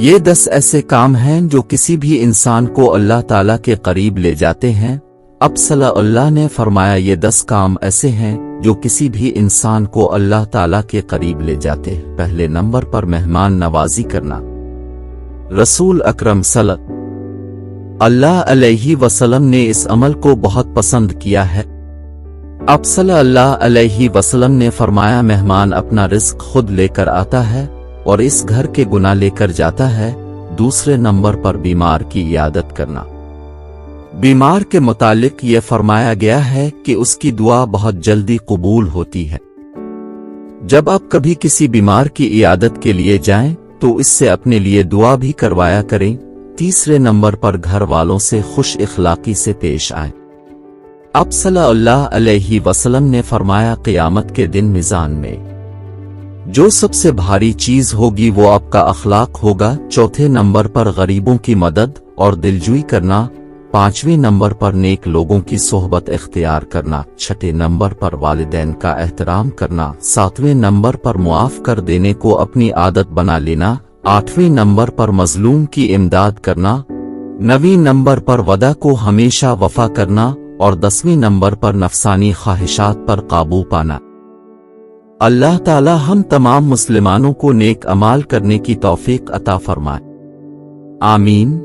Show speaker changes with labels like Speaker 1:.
Speaker 1: یہ 10 ایسے کام ہیں جو کسی بھی انسان کو اللہ تعالیٰ کے قریب لے جاتے ہیں۔ اب صلی اللہ نے فرمایا یہ 10 کام ایسے ہیں جو کسی بھی انسان کو اللہ تعالیٰ کے قریب لے جاتے ہیں۔ پہلے نمبر پر مہمان نوازی کرنا۔ رسول اکرم صلی اللہ علیہ وسلم نے اس عمل کو بہت پسند کیا ہے۔ اب صلی اللہ علیہ وسلم نے فرمایا مہمان اپنا رزق خود لے کر آتا ہے اور اس گھر کے گناہ لے کر جاتا ہے۔ دوسرے نمبر پر بیمار کی عیادت کرنا۔ بیمار کے متعلق یہ فرمایا گیا ہے کہ اس کی دعا بہت جلدی قبول ہوتی ہے۔ جب آپ کبھی کسی بیمار کی عیادت کے لیے جائیں تو اس سے اپنے لیے دعا بھی کروایا کریں۔ تیسرے نمبر پر گھر والوں سے خوش اخلاقی سے پیش آئیں۔ اب صلی اللہ علیہ وسلم نے فرمایا قیامت کے دن میزان میں جو سب سے بھاری چیز ہوگی وہ آپ کا اخلاق ہوگا۔ چوتھے نمبر پر غریبوں کی مدد اور دلجوئی کرنا۔ پانچویں نمبر پر نیک لوگوں کی صحبت اختیار کرنا۔ چھٹے نمبر پر والدین کا احترام کرنا۔ ساتویں نمبر پر معاف کر دینے کو اپنی عادت بنا لینا۔ آٹھویں نمبر پر مظلوم کی امداد کرنا۔ نویں نمبر پر وعدہ کو ہمیشہ وفا کرنا اور 10ویں نمبر پر نفسانی خواہشات پر قابو پانا۔ اللہ تعالی ہم تمام مسلمانوں کو نیک اعمال کرنے کی توفیق عطا فرمائے۔ آمین۔